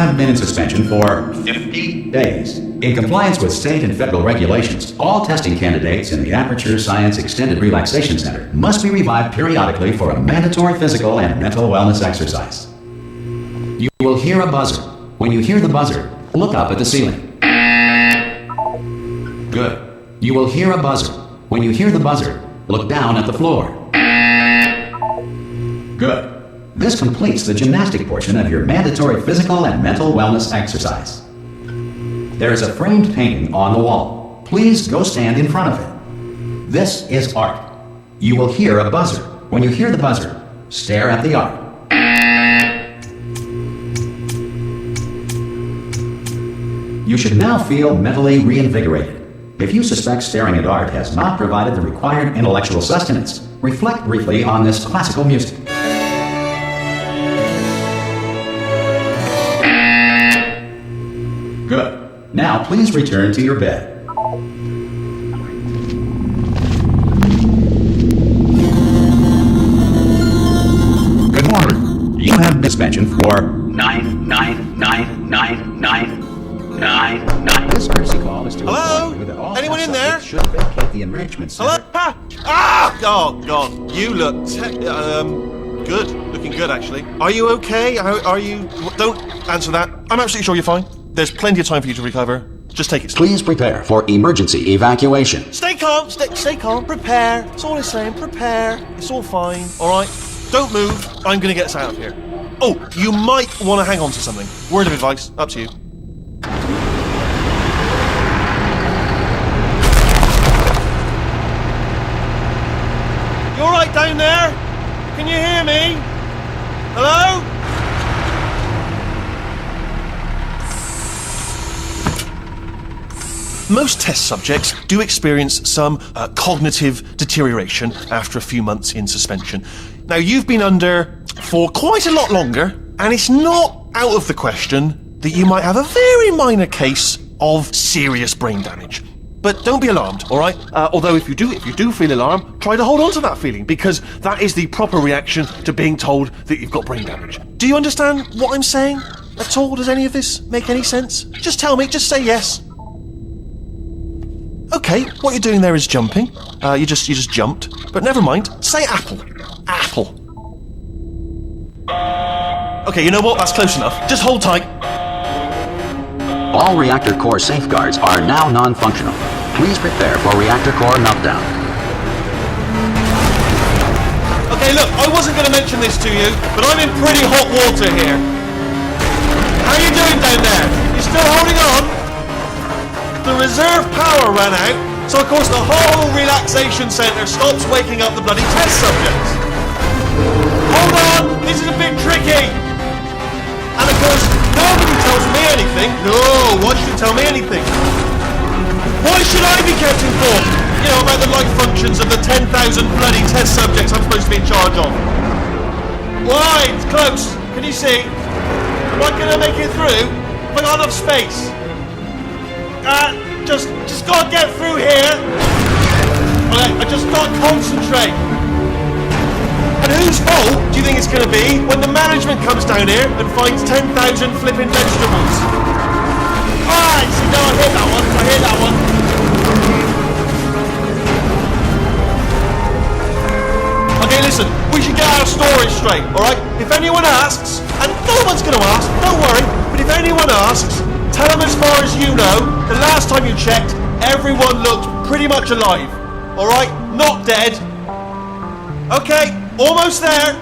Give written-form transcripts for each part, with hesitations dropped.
have been in suspension for 50 days. In compliance with state and federal regulations, all testing candidates in the Aperture Science Extended Relaxation Center must be revived periodically for a mandatory physical and mental wellness exercise. You will hear a buzzer. When you hear the buzzer, look up at the ceiling. Good. You will hear a buzzer. When you hear the buzzer, look down at the floor. Good. This completes the gymnastic portion of your mandatory physical and mental wellness exercise. There is a framed painting on the wall. Please go stand in front of it. This is art. You will hear a buzzer. When you hear the buzzer, stare at the art. You should now feel mentally reinvigorated. If you suspect staring at art has not provided the required intellectual sustenance, reflect briefly on this classical music. Good. Now please return to your bed. Good morning. You have been suspension for 9999999. This courtesy call is to Hello? inform you that all Anyone in there? should vacate the enrichment center. Hello? Ah! Oh, God. You look good. Looking good, actually. Are you okay? Are you... Don't answer that. I'm absolutely sure you're fine. There's plenty of time for you to recover. Just take it slow. Please prepare for emergency evacuation. Stay calm. Stay calm. Prepare. That's all I'm saying. Prepare. It's all fine. All right? Don't move. I'm going to get us out of here. Oh, you might want to hang on to something. Word of advice. Up to you. You all right down there? Can you hear me? Hello? Most test subjects do experience some cognitive deterioration after a few months in suspension. Now, you've been under for quite a lot longer, and it's not out of the question that you might have a very minor case of serious brain damage. But don't be alarmed, all right? Although if you do feel alarmed, try to hold on to that feeling, because that is the proper reaction to being told that you've got brain damage. Do you understand what I'm saying at all? Does any of this make any sense? Just tell me, just say yes. Okay, what you're doing there is jumping. You just jumped. But never mind. Say apple. Apple. Okay, you know what? That's close enough. Just hold tight. All reactor core safeguards are now non-functional. Please prepare for reactor core meltdown. Okay, look, I wasn't going to mention this to you, but I'm in pretty hot water here. How you doing down there? You still holding on? The reserve power ran out, so of course the whole relaxation centre stops waking up the bloody test subjects. Hold on, this is a bit tricky. And of course, nobody tells me anything. No, why should you tell me anything? Why should I be kept informed? You know, about the life functions of the 10,000 bloody test subjects I'm supposed to be in charge of. Why? It's close. Can you see? Am I going to make it through? Have I got enough space? Just gotta get through here. Okay, I just gotta concentrate. And whose fault do you think it's gonna be when the management comes down here and finds 10,000 flipping vegetables? Alright, see, no, I hear that one. Okay, listen, we should get our story straight, alright? If anyone asks, and no one's gonna ask, don't worry, but if anyone asks, tell them as far as you know, the last time you checked, everyone looked pretty much alive. Alright? Not dead. Okay, almost there.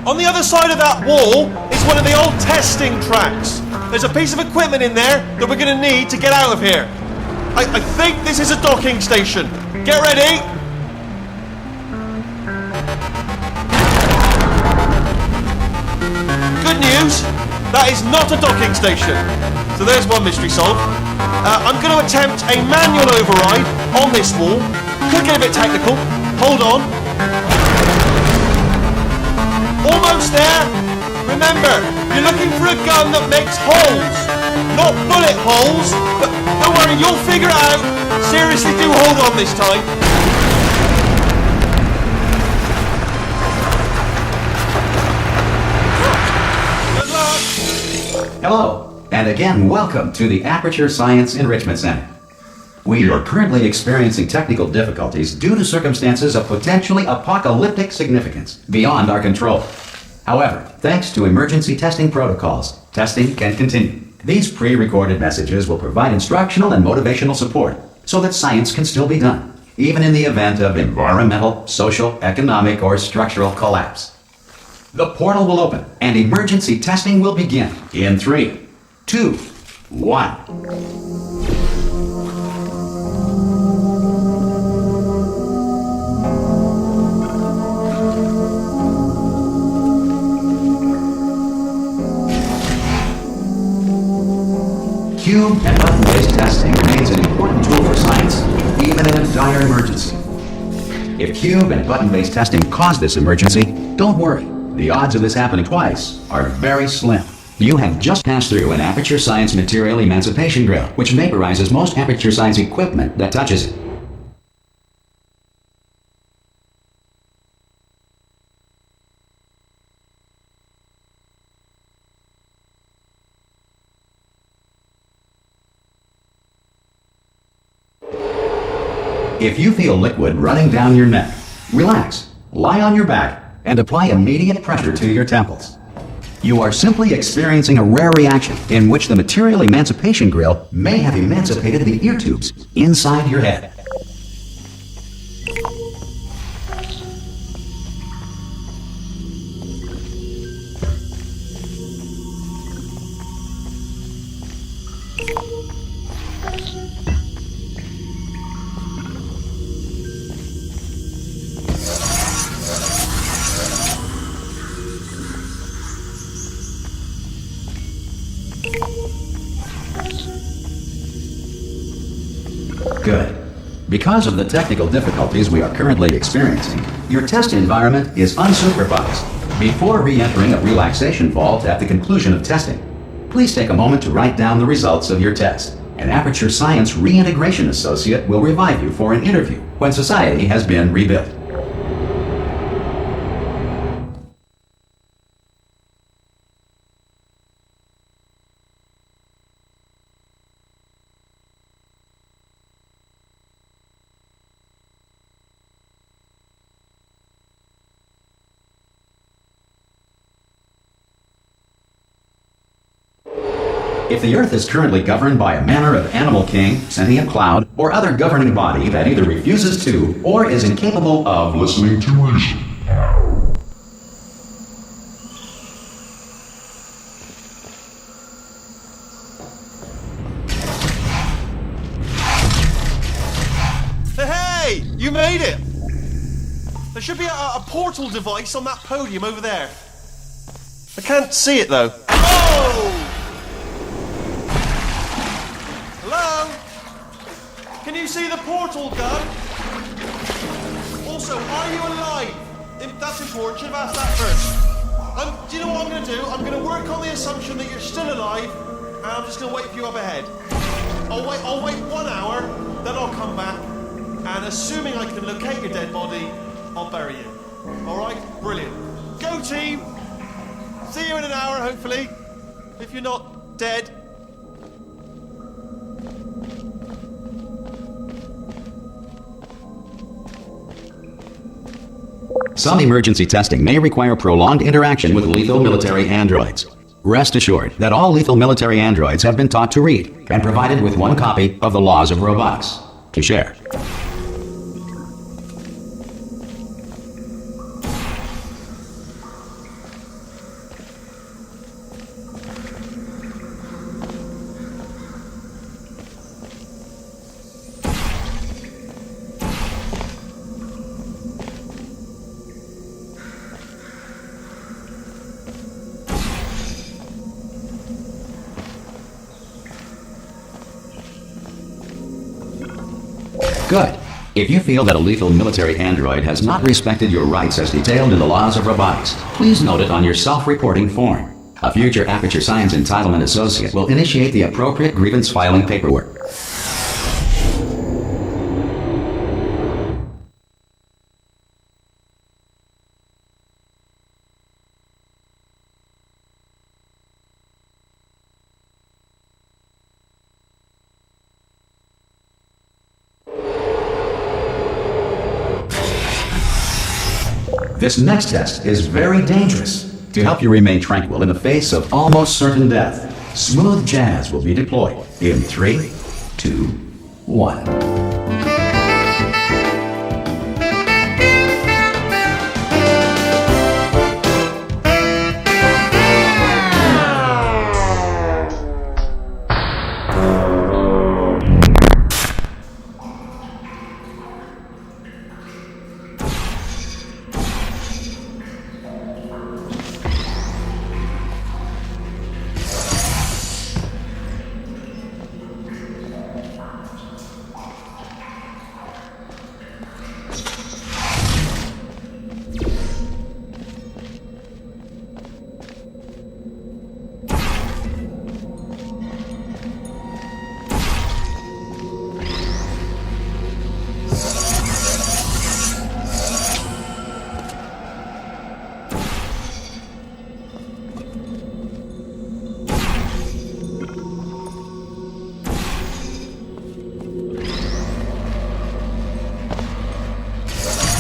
On the other side of that wall is one of the old testing tracks. There's a piece of equipment in there that we're going to need to get out of here. I think this is a docking station. Get ready. Good news, that is not a docking station. So there's one mystery solved. I'm going to attempt a manual override on this wall. Could get a bit technical. Hold on. Almost there. Remember, you're looking for a gun that makes holes. Not bullet holes, but don't worry, you'll figure it out. Seriously, do hold on this time. Good luck. Hello. And again, welcome to the Aperture Science Enrichment Center. We are currently experiencing technical difficulties due to circumstances of potentially apocalyptic significance beyond our control. However, thanks to emergency testing protocols, testing can continue. These pre-recorded messages will provide instructional and motivational support so that science can still be done, even in the event of environmental, social, economic, or structural collapse. The portal will open and emergency testing will begin in 3, 2, 1. Cube and button-based testing remains an important tool for science, even in a dire emergency. If cube and button-based testing caused this emergency, don't worry. The odds of this happening twice are very slim. You have just passed through an Aperture Science Material Emancipation Drill, which vaporizes most Aperture Science equipment that touches it. If you feel liquid running down your neck, relax, lie on your back, and apply immediate pressure to your temples. You are simply experiencing a rare reaction in which the Material Emancipation Grill may have emancipated the ear tubes inside your head. Good. Because of the technical difficulties we are currently experiencing, your test environment is unsupervised. Before re-entering a relaxation vault at the conclusion of testing, please take a moment to write down the results of your test. An Aperture Science Reintegration Associate will revive you for an interview when society has been rebuilt. If the Earth is currently governed by a manner of animal king, sentient cloud, or other governing body that either refuses to or is incapable of listening to reason, Hey! You made it! There should be a portal device on that podium over there. I can't see it though. Oh! Hello? Can you see the portal gun? Also, are you alive? That's important. Should have asked that first. Do you know what I'm going to do? I'm going to work on the assumption that you're still alive, and I'm just going to wait for you up ahead. I'll wait 1 hour, then I'll come back, and assuming I can locate your dead body, I'll bury you. All right? Brilliant. Go team! See you in an hour, hopefully. If you're not dead. Some emergency testing may require prolonged interaction with lethal military androids. Rest assured that all lethal military androids have been taught to read and provided with one copy of the Laws of Robotics to share. Good. If you feel that a lethal military android has not respected your rights as detailed in the Laws of Robotics, please note it on your self-reporting form. A future Aperture Science Entitlement Associate will initiate the appropriate grievance filing paperwork. this next test is very dangerous. To help you remain tranquil in the face of almost certain death, smooth jazz will be deployed in 3, 2, 1.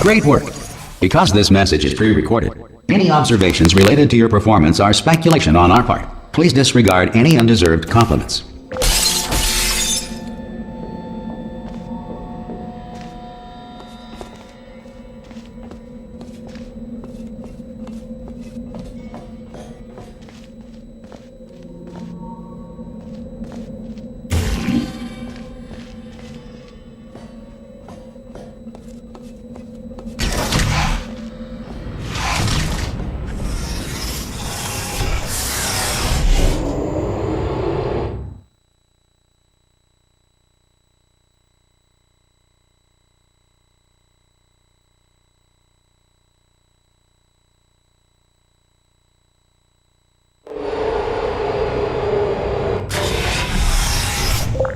Great work! Because this message is pre-recorded, any observations related to your performance are speculation on our part. Please disregard any undeserved compliments.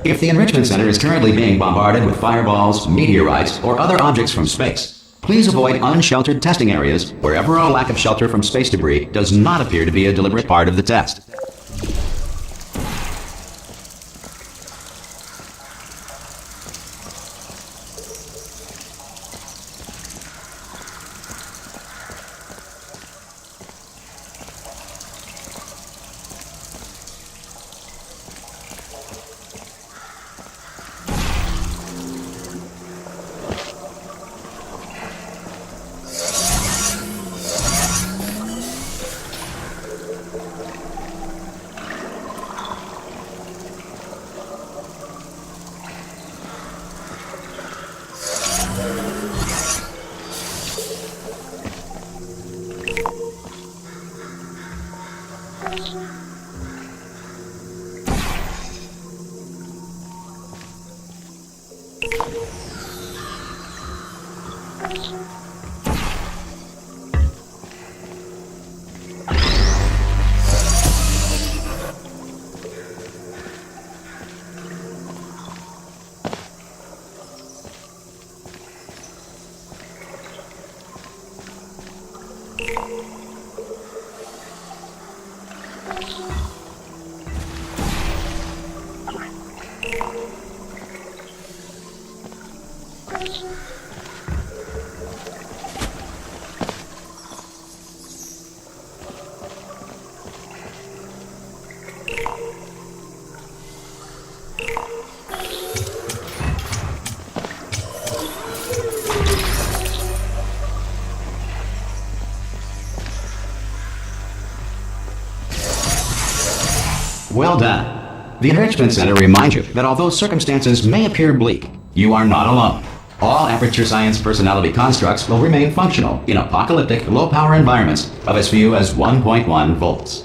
If the Enrichment Center is currently being bombarded with fireballs, meteorites, or other objects from space, please avoid unsheltered testing areas wherever a lack of shelter from space debris does not appear to be a deliberate part of the test. Well done. The Enrichment Center reminds you that although circumstances may appear bleak, you are not alone. All Aperture Science personality constructs will remain functional in apocalyptic, low-power environments of as few as 1.1 volts.